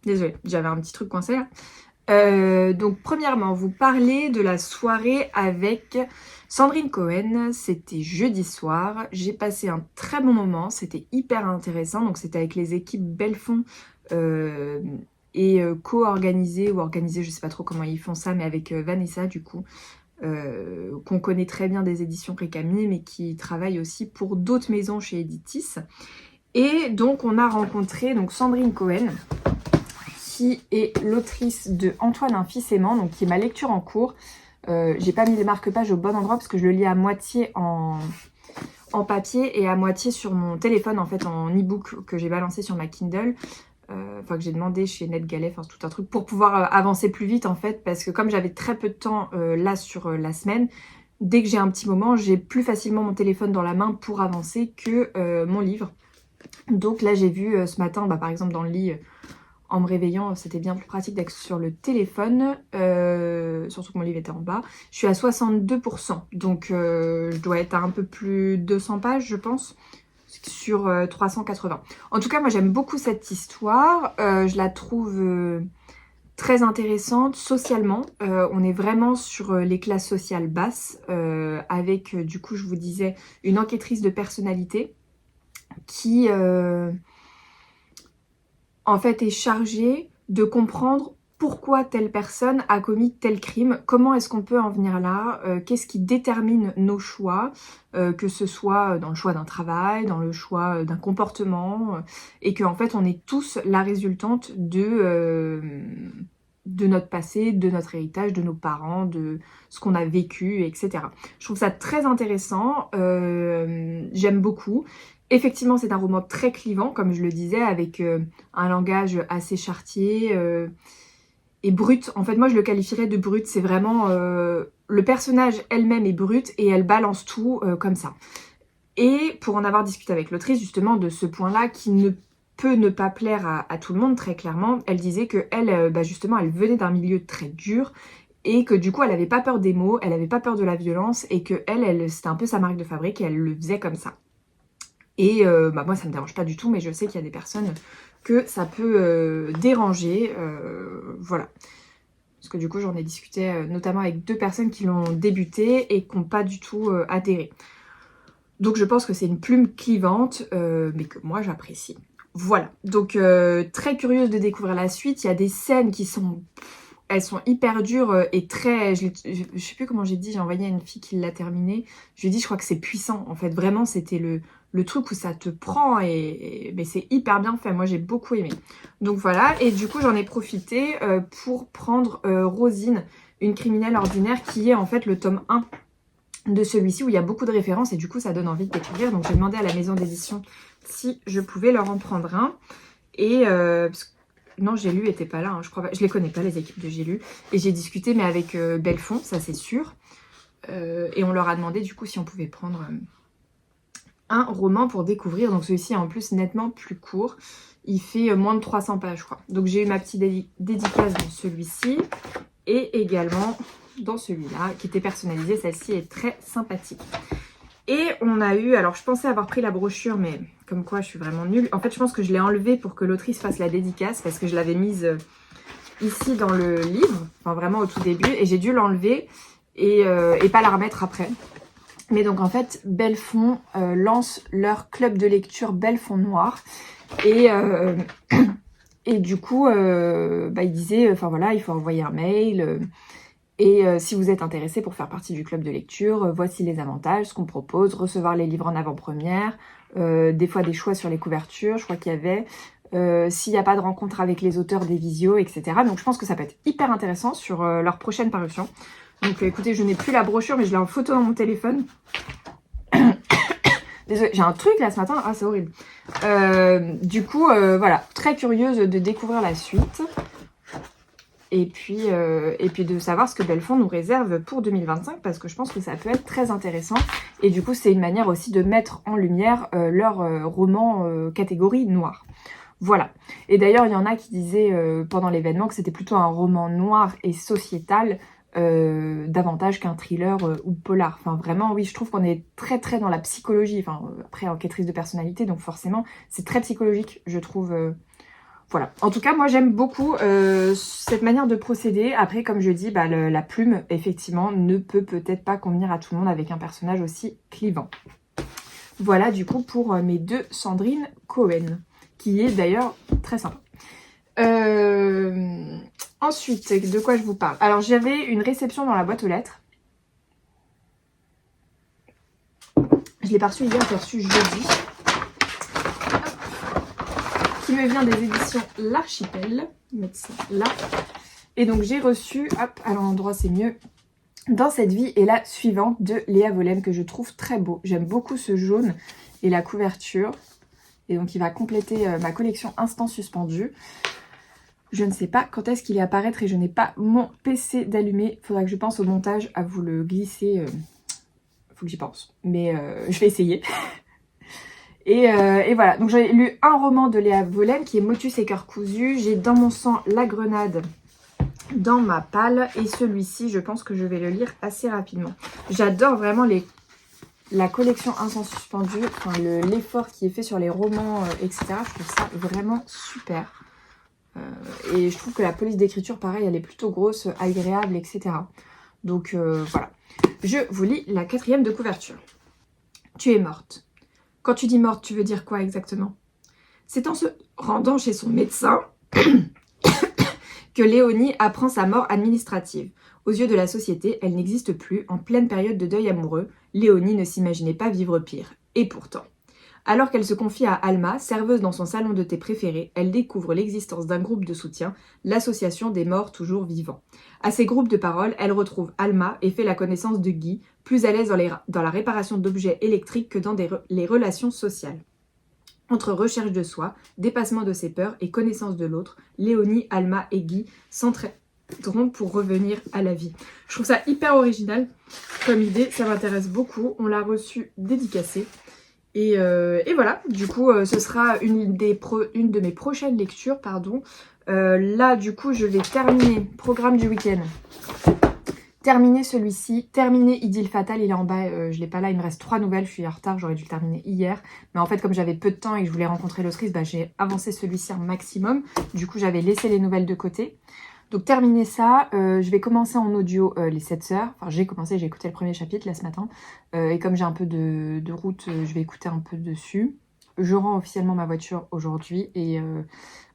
Désolée, j'avais un petit truc coincé là. Donc premièrement, vous parlez de la soirée avec Sandrine Cohen. C'était jeudi soir. J'ai passé un très bon moment. C'était hyper intéressant. Donc c'était avec les équipes Belfond et co-organisé ou organisé, je sais pas trop comment ils font ça, mais avec Vanessa du coup. Qu'on connaît très bien des éditions Récamier, mais qui travaille aussi pour d'autres maisons chez Editis. Et donc on a rencontré donc Sandrine Cohen, qui est l'autrice de Antoine, un fils aimant, donc qui est ma lecture en cours. J'ai pas mis les marque-pages au bon endroit parce que je le lis à moitié en papier et à moitié sur mon téléphone, en fait en e-book que j'ai balancé sur ma Kindle. Enfin que j'ai demandé chez NetGalley, enfin tout un truc pour pouvoir avancer plus vite en fait, parce que comme j'avais très peu de temps là sur la semaine, dès que j'ai un petit moment, j'ai plus facilement mon téléphone dans la main pour avancer que mon livre. Donc là j'ai vu ce matin, par exemple dans le lit, en me réveillant, c'était bien plus pratique d'être sur le téléphone, surtout que mon livre était en bas. Je suis à 62%, donc je dois être à un peu plus de 200 pages je pense, sur 380. En tout cas moi j'aime beaucoup cette histoire, je la trouve très intéressante socialement. On est vraiment sur les classes sociales basses, avec du coup je vous disais une enquêtrice de personnalité qui en fait est chargée de comprendre pourquoi telle personne a commis tel crime, comment est-ce qu'on peut en venir là, qu'est-ce qui détermine nos choix, que ce soit dans le choix d'un travail, dans le choix d'un comportement, et qu'en fait on est tous la résultante de notre passé, de notre héritage, de nos parents, de ce qu'on a vécu, etc. Je trouve ça très intéressant, j'aime beaucoup. Effectivement, c'est un roman très clivant, comme je le disais, avec un langage assez chartier et brut. En fait, moi, je le qualifierais de brut. C'est vraiment... le personnage elle-même est brute et elle balance tout comme ça. Et pour en avoir discuté avec l'autrice, justement, de ce point-là, qui ne peut ne pas plaire à tout le monde, très clairement, elle disait que elle, justement, elle venait d'un milieu très dur et que du coup, elle n'avait pas peur des mots, elle n'avait pas peur de la violence et que elle c'était un peu sa marque de fabrique et elle le faisait comme ça. Et moi ça me dérange pas du tout, mais je sais qu'il y a des personnes que ça peut déranger, voilà. Parce que du coup j'en ai discuté notamment avec 2 personnes qui l'ont débuté et qui n'ont pas du tout adhéré. Donc je pense que c'est une plume clivante, mais que moi j'apprécie. Voilà, donc très curieuse de découvrir la suite. Il y a des scènes qui sont... Elles sont hyper dures et très... Je sais plus comment j'ai dit, j'ai envoyé à une fille qui l'a terminé. Je lui ai dit, je crois que c'est puissant. En fait, vraiment, c'était le truc où ça te prend mais c'est hyper bien fait. Moi, j'ai beaucoup aimé. Donc voilà, et du coup, j'en ai profité pour prendre Rosine, une criminelle ordinaire, qui est en fait le tome 1 de celui-ci où il y a beaucoup de références et du coup, ça donne envie de découvrir. Donc, j'ai demandé à la maison d'édition si je pouvais leur en prendre un. Et non, J'ai lu était pas là, hein, je crois pas. Je les connais pas, les équipes de J'ai lu. Et j'ai discuté, mais avec Belfond, ça c'est sûr. Et on leur a demandé du coup si on pouvait prendre un roman pour découvrir. Donc celui-ci est en plus nettement plus court. Il fait moins de 300 pages, je crois. Donc j'ai eu ma petite dédicace dans celui-ci. Et également dans celui-là, qui était personnalisé. Celle-ci est très sympathique. Et on a eu, alors je pensais avoir pris la brochure, mais comme quoi je suis vraiment nulle. En fait, je pense que je l'ai enlevée pour que l'autrice fasse la dédicace, parce que je l'avais mise ici dans le livre, enfin vraiment au tout début, et j'ai dû l'enlever et pas la remettre après. Mais donc en fait, Belfond lance leur club de lecture Belfond Noir, et du coup, il disait, enfin voilà, il faut envoyer un mail. Et si vous êtes intéressé pour faire partie du club de lecture, voici les avantages, ce qu'on propose, recevoir les livres en avant-première, des fois des choix sur les couvertures, je crois qu'il y avait, s'il n'y a pas de rencontre avec les auteurs, des visios, etc. Donc je pense que ça peut être hyper intéressant sur leur prochaine parution. Donc écoutez, je n'ai plus la brochure, mais je l'ai en photo dans mon téléphone. Désolée, j'ai un truc là ce matin, ah c'est horrible. Du coup, voilà, très curieuse de découvrir la suite. Et puis de savoir ce que Belfond nous réserve pour 2025, parce que je pense que ça peut être très intéressant. Et du coup, c'est une manière aussi de mettre en lumière leur roman catégorie noire. Voilà. Et d'ailleurs, il y en a qui disaient pendant l'événement que c'était plutôt un roman noir et sociétal, davantage qu'un thriller ou polar. Enfin, vraiment, oui, je trouve qu'on est très très dans la psychologie. Enfin, après, enquêtrice de personnalité, donc forcément, c'est très psychologique, je trouve... Voilà. En tout cas, moi, j'aime beaucoup cette manière de procéder. Après, comme je dis, la plume, effectivement, ne peut peut-être pas convenir à tout le monde avec un personnage aussi clivant. Voilà, du coup, pour mes deux Sandrine Cohen, qui est d'ailleurs très sympa. Ensuite, de quoi je vous parle? Alors, j'avais une réception dans la boîte aux lettres. Je l'ai pas reçue hier, je l'ai reçue jeudi. Qui me vient des éditions L'Archipel, mettre ça là. Et donc j'ai reçu, hop, à l'endroit c'est mieux, Dans cette vie et la suivante de Léa Volem, que je trouve très beau. J'aime beaucoup ce jaune et la couverture. Et donc il va compléter ma collection Instant Suspendu. Je ne sais pas quand est-ce qu'il est à paraître et je n'ai pas mon PC d'allumé. Il faudra que je pense au montage à vous le glisser. Faut que j'y pense. Mais je vais essayer. Et voilà, donc j'ai lu un roman de Léa Volem qui est Motus et cœur cousu. J'ai Dans mon sang la grenade dans ma palle. Et celui-ci, je pense que je vais le lire assez rapidement. J'adore vraiment la collection Instant Suspendu, enfin l'effort qui est fait sur les romans, etc. Je trouve ça vraiment super. Et je trouve que la police d'écriture, pareil, elle est plutôt grosse, agréable, etc. Donc voilà. Je vous lis la 4e de couverture. Tu es morte. Quand tu dis morte, tu veux dire quoi exactement? C'est en se rendant chez son médecin que Léonie apprend sa mort administrative. Aux yeux de la société, elle n'existe plus. En pleine période de deuil amoureux, Léonie ne s'imaginait pas vivre pire. Et pourtant, alors qu'elle se confie à Alma, serveuse dans son salon de thé préféré, elle découvre l'existence d'un groupe de soutien, l'association des morts toujours vivants. À ces groupes de parole, elle retrouve Alma et fait la connaissance de Guy, plus à l'aise dans la réparation d'objets électriques que dans les relations sociales. Entre recherche de soi, dépassement de ses peurs et connaissance de l'autre, Léonie, Alma et Guy s'entraîneront pour revenir à la vie. Je trouve ça hyper original comme idée, ça m'intéresse beaucoup. On l'a reçu dédicacé. Et voilà, du coup, ce sera une de mes prochaines lectures, pardon. Là, du coup, je vais terminer programme du week-end. Terminer celui-ci, terminer Idylle Fatale, il est en bas, je l'ai pas là, il me reste 3 nouvelles, je suis en retard, j'aurais dû le terminer hier. Mais en fait, comme j'avais peu de temps et que je voulais rencontrer l'autrice, j'ai avancé celui-ci un maximum. Du coup, j'avais laissé les nouvelles de côté. Donc terminer ça, je vais commencer en audio Les 7 sœurs. Enfin, j'ai écouté le premier chapitre là ce matin. Et comme j'ai un peu de route, je vais écouter un peu dessus. Je rends officiellement ma voiture aujourd'hui et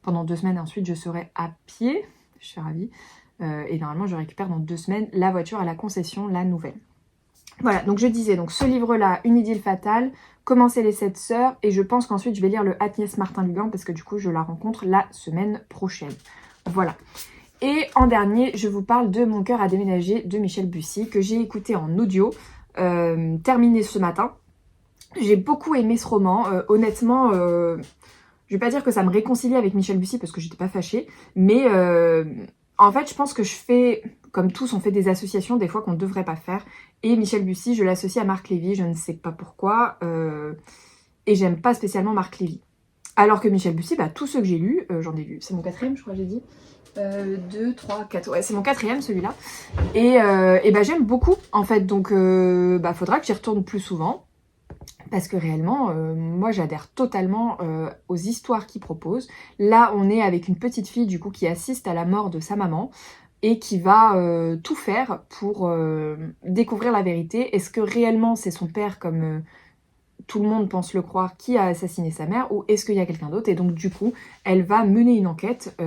pendant 2 semaines ensuite, je serai à pied. Je suis ravie. Et normalement, je récupère dans 2 semaines la voiture à la concession, la nouvelle. Voilà, donc je disais, donc ce livre-là, Une idylle fatale, Commencer les 7 sœurs, et je pense qu'ensuite je vais lire le Agnès Martin-Lugan parce que du coup je la rencontre la semaine prochaine. Voilà. Et en dernier, je vous parle de Mon cœur a déménagé de Michel Bussy, que j'ai écouté en audio, terminé ce matin. J'ai beaucoup aimé ce roman, honnêtement, je vais pas dire que ça me réconcilie avec Michel Bussy parce que j'étais pas fâchée, mais en fait je pense que je fais, comme tous on fait des associations des fois qu'on ne devrait pas faire, et Michel Bussy je l'associe à Marc Lévy, je ne sais pas pourquoi, et j'aime pas spécialement Marc Lévy. Alors que Michel Bussy, bah, tous ceux que j'ai lus, j'en ai lu, c'est mon 4e je crois j'ai dit, 2, 3, 4, ouais c'est mon 4e celui-là, et bah j'aime beaucoup en fait, donc bah faudra que j'y retourne plus souvent. Parce que réellement, moi j'adhère totalement aux histoires qu'il propose. Là, on est avec une petite fille du coup qui assiste à la mort de sa maman et qui va tout faire pour découvrir la vérité. Est-ce que réellement c'est son père comme tout le monde pense le croire qui a assassiné sa mère ou est-ce qu'il y a quelqu'un d'autre? Et donc du coup, elle va mener une enquête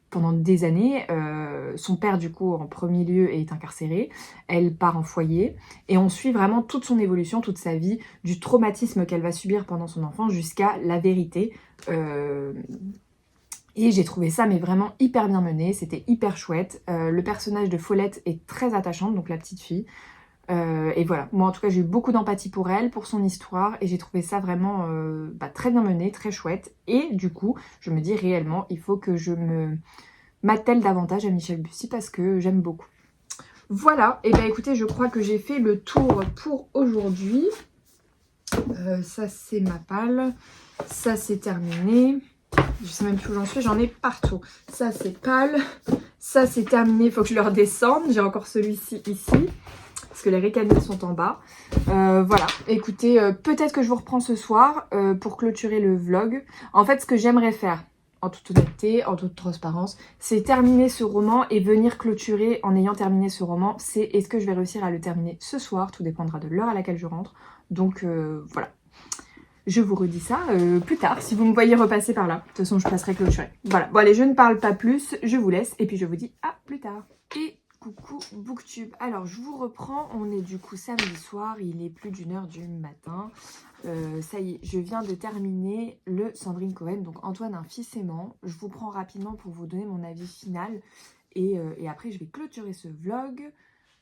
pendant des années. Son père du coup en premier lieu est incarcéré, elle part en foyer et on suit vraiment toute son évolution, toute sa vie, du traumatisme qu'elle va subir pendant son enfance jusqu'à la vérité. Et j'ai trouvé ça mais vraiment hyper bien mené, c'était hyper chouette. Le personnage de Follette est très attachante, donc la petite fille. Et voilà, moi en tout cas j'ai eu beaucoup d'empathie pour elle, pour son histoire, et j'ai trouvé ça vraiment très bien mené, très chouette. Et du coup, je me dis réellement, il faut que je m'attelle davantage à Michel Bussy parce que j'aime beaucoup. Voilà, et bien écoutez, je crois que j'ai fait le tour pour aujourd'hui. Ça c'est ma palle, ça c'est terminé. Je sais même plus où j'en suis, j'en ai partout. Ça c'est palle, ça c'est terminé, il faut que je le redescende. J'ai encore celui-ci ici. Parce que les ricanis sont en bas. Voilà, écoutez, peut-être que je vous reprends ce soir pour clôturer le vlog. En fait, ce que j'aimerais faire, en toute honnêteté, en toute transparence, c'est terminer ce roman et venir clôturer en ayant terminé ce roman. C'est est-ce que je vais réussir à le terminer ce soir? Tout dépendra de l'heure à laquelle je rentre. Donc voilà. Je vous redis ça plus tard, si vous me voyez repasser par là. De toute façon, je passerai clôturer. Voilà, bon allez, je ne parle pas plus, je vous laisse et puis je vous dis à plus tard. Et coucou Booktube, alors je vous reprends, on est du coup samedi soir, il est plus d'1h du matin. Ça y est, je viens de terminer le Sandrine Cohen, donc Antoine un fils aimant. Je vous prends rapidement pour vous donner mon avis final et après je vais clôturer ce vlog.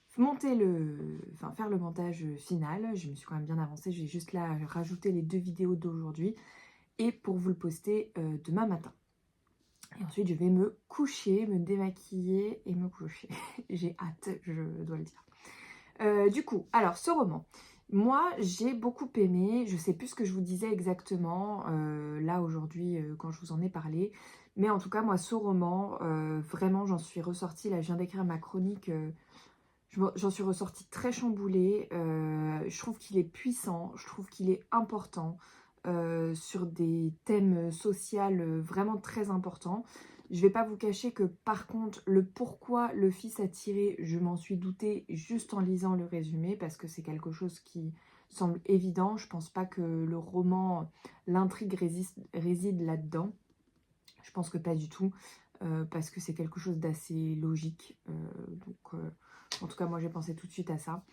Faire le montage final. Je me suis quand même bien avancée, je vais juste là rajouter les 2 vidéos d'aujourd'hui et pour vous le poster demain matin. Et ensuite je vais me coucher, me démaquiller et me coucher. J'ai hâte, je dois le dire. Du coup, alors ce roman, moi j'ai beaucoup aimé, je sais plus ce que je vous disais exactement là aujourd'hui quand je vous en ai parlé, mais en tout cas moi ce roman, vraiment j'en suis ressortie, là je viens d'écrire ma chronique. J'en suis ressortie très chamboulée, je trouve qu'il est puissant, je trouve qu'il est important sur des thèmes sociaux vraiment très importants. Je vais pas vous cacher que par contre, le pourquoi le fils a tiré, je m'en suis doutée juste en lisant le résumé parce que c'est quelque chose qui semble évident. Je pense pas que le roman, l'intrigue réside là-dedans. Je pense que pas du tout parce que c'est quelque chose d'assez logique. En tout cas, moi, j'ai pensé tout de suite à ça.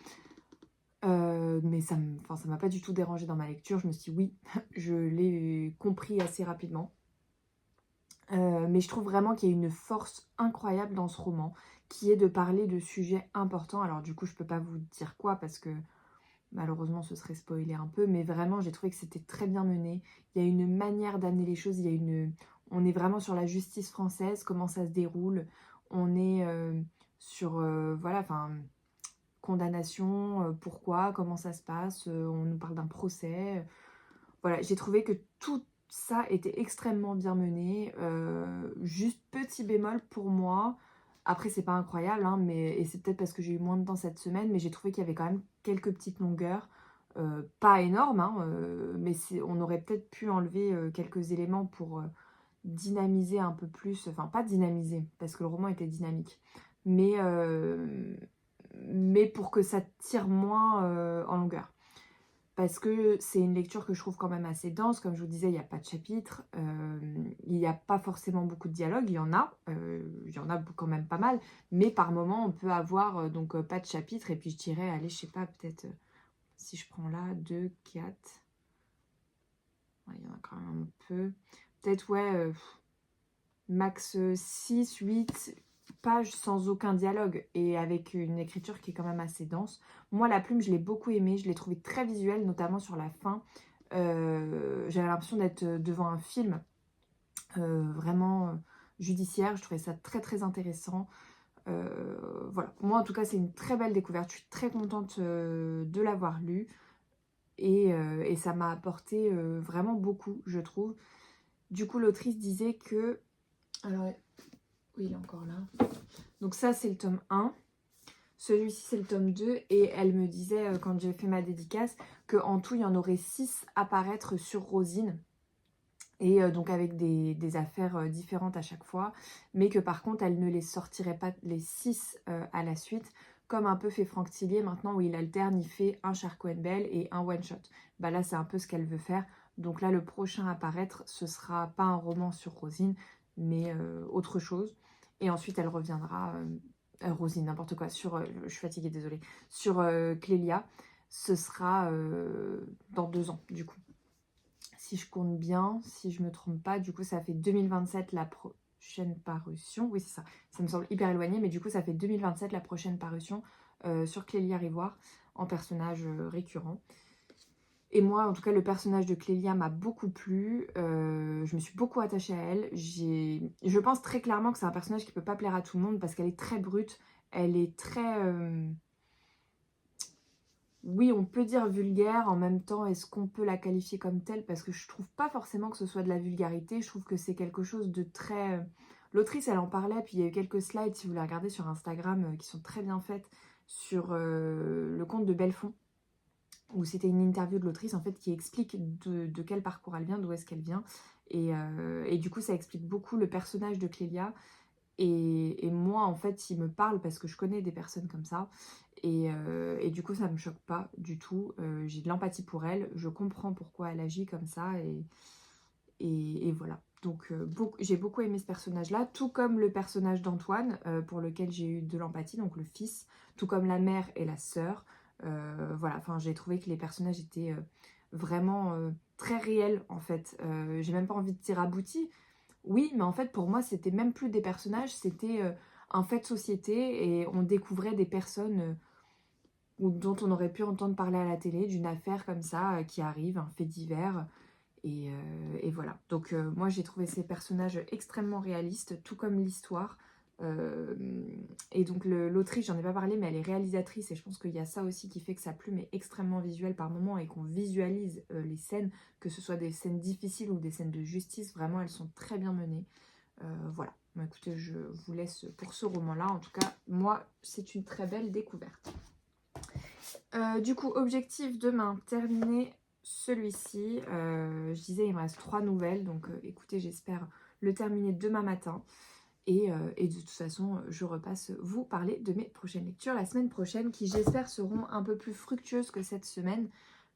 Mais ça m'a pas du tout dérangé dans ma lecture. Je me suis dit, oui, je l'ai compris assez rapidement. Mais je trouve vraiment qu'il y a une force incroyable dans ce roman, qui est de parler de sujets importants. Alors du coup, je peux pas vous dire quoi, parce que malheureusement, ce serait spoiler un peu. Mais vraiment, j'ai trouvé que c'était très bien mené. Il y a une manière d'amener les choses. On est vraiment sur la justice française, comment ça se déroule. On est sur, condamnation, pourquoi, comment ça se passe, on nous parle d'un procès. Voilà, j'ai trouvé que tout ça était extrêmement bien mené. Juste petit bémol pour moi, après c'est pas incroyable, hein, et c'est peut-être parce que j'ai eu moins de temps cette semaine, mais j'ai trouvé qu'il y avait quand même quelques petites longueurs. Pas énormes, hein, mais on aurait peut-être pu enlever quelques éléments pour dynamiser un peu plus, enfin pas dynamiser, parce que le roman était dynamique, mais pour que ça tire moins en longueur. parce que c'est une lecture que je trouve quand même assez dense. Comme je vous disais, il n'y a pas de chapitre, il n'y a pas forcément beaucoup de dialogue, il y en a quand même pas mal, mais par moment on peut avoir donc pas de chapitre, et puis je dirais, allez, je sais pas, peut-être, si je prends là, 2, 4, ouais, il y en a quand même un peu, peut-être, ouais, max 6, 8 pages sans aucun dialogue et avec une écriture qui est quand même assez dense. Moi, la plume, je l'ai beaucoup aimée, je l'ai trouvée très visuelle, notamment sur la fin. J'avais l'impression d'être devant un film vraiment judiciaire. Je trouvais ça très très intéressant. Voilà, moi en tout cas c'est une très belle découverte. Je suis très contente de l'avoir lu et ça m'a apporté vraiment beaucoup, je trouve. Du coup, l'autrice disait que... Alors, oui, il est encore là. Donc ça, c'est le tome 1. Celui-ci, c'est le tome 2. Et elle me disait, quand j'ai fait ma dédicace, qu'en tout, il y en aurait 6 à paraître sur Rosine. Et donc avec des affaires différentes à chaque fois. Mais que par contre, elle ne les sortirait pas les 6 à la suite. Comme un peu fait Franck Tillier maintenant, où il alterne, il fait un Charcot & Bell et un one-shot. Bah là, c'est un peu ce qu'elle veut faire. Donc là, le prochain à paraître, ce sera pas un roman sur Rosine, mais autre chose. Et ensuite, elle reviendra, Rosine, n'importe quoi, sur, je suis fatiguée, désolée, sur Clélia. Ce sera dans 2 ans, du coup. Si je compte bien, si je me trompe pas, du coup, ça fait 2027 la prochaine parution. Oui, c'est ça. Ça me semble hyper éloigné, mais du coup, ça fait 2027 la prochaine parution sur Clélia Rivoire, en personnage récurrent. Et moi, en tout cas, le personnage de Clélia m'a beaucoup plu. Je me suis beaucoup attachée à elle. Je pense très clairement que c'est un personnage qui ne peut pas plaire à tout le monde parce qu'elle est très brute. Elle est très... Oui, on peut dire vulgaire. En même temps, est-ce qu'on peut la qualifier comme telle? Parce que je trouve pas forcément que ce soit de la vulgarité. Je trouve que c'est quelque chose de très... L'autrice, elle en parlait. Puis il y a eu quelques slides, si vous les regardez sur Instagram, qui sont très bien faites sur le compte de Belfond, où c'était une interview de l'autrice en fait qui explique de quel parcours elle vient, d'où est-ce qu'elle vient, et du coup ça explique beaucoup le personnage de Clélia, et moi en fait il me parle parce que je connais des personnes comme ça, et du coup ça me choque pas du tout. J'ai de l'empathie pour elle, je comprends pourquoi elle agit comme ça, et voilà. Donc j'ai beaucoup aimé ce personnage là, tout comme le personnage d'Antoine, pour lequel j'ai eu de l'empathie, donc le fils, tout comme la mère et la sœur. Voilà, enfin j'ai trouvé que les personnages étaient vraiment très réels en fait. J'ai même pas envie de dire aboutis. Oui, mais en fait pour moi c'était même plus des personnages, c'était un fait de société, et on découvrait des personnes dont on aurait pu entendre parler à la télé, d'une affaire comme ça qui arrive, un fait divers. Et voilà, donc moi j'ai trouvé ces personnages extrêmement réalistes, tout comme l'histoire. Et donc l'autrice, j'en ai pas parlé, mais elle est réalisatrice, et je pense qu'il y a ça aussi qui fait que sa plume est extrêmement visuelle par moments, et qu'on visualise les scènes, que ce soit des scènes difficiles ou des scènes de justice. Vraiment, elles sont très bien menées. Voilà, bon, écoutez, je vous laisse pour ce roman-là. En tout cas, moi, c'est une très belle découverte. Du coup, objectif demain, terminer celui-ci. Je disais, il me reste 3 nouvelles, donc écoutez, j'espère le terminer demain matin. Et de toute façon, je repasse vous parler de mes prochaines lectures la semaine prochaine, qui j'espère seront un peu plus fructueuses que cette semaine.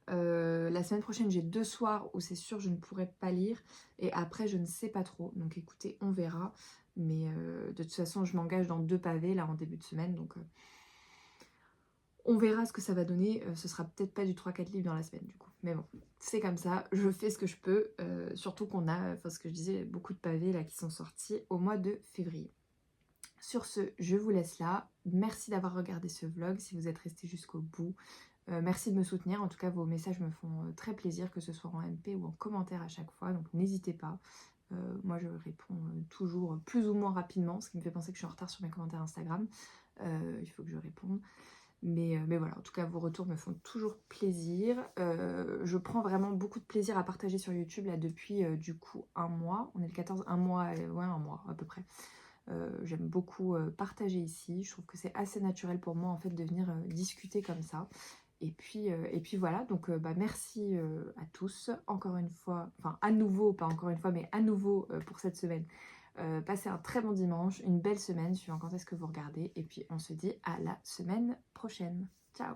La semaine prochaine, j'ai 2 soirs où c'est sûr je ne pourrai pas lire, et après je ne sais pas trop, donc écoutez, on verra. Mais de toute façon, je m'engage dans 2 pavés là en début de semaine, donc on verra ce que ça va donner. Ce sera peut-être pas du 3-4 livres dans la semaine du coup, mais bon, c'est comme ça, je fais ce que je peux, surtout qu'on a, enfin ce que je disais, beaucoup de pavés là qui sont sortis au mois de février. Sur ce, je vous laisse là. Merci d'avoir regardé ce vlog, si vous êtes resté jusqu'au bout. Merci de me soutenir, en tout cas vos messages me font très plaisir, que ce soit en MP ou en commentaire à chaque fois, donc n'hésitez pas. Moi je réponds toujours plus ou moins rapidement, ce qui me fait penser que je suis en retard sur mes commentaires Instagram. Il faut que je réponde. Mais voilà, en tout cas vos retours me font toujours plaisir. Je prends vraiment beaucoup de plaisir à partager sur YouTube là depuis du coup 1 mois. On est le 14, 1 mois, ouais 1 mois à peu près. J'aime beaucoup partager ici. Je trouve que c'est assez naturel pour moi en fait de venir discuter comme ça. Et puis voilà, donc merci à tous, encore une fois, enfin à nouveau, pas encore une fois, mais à nouveau pour cette semaine. Passez un très bon dimanche, une belle semaine, suivant quand est-ce que vous regardez, et puis on se dit à la semaine prochaine. Ciao!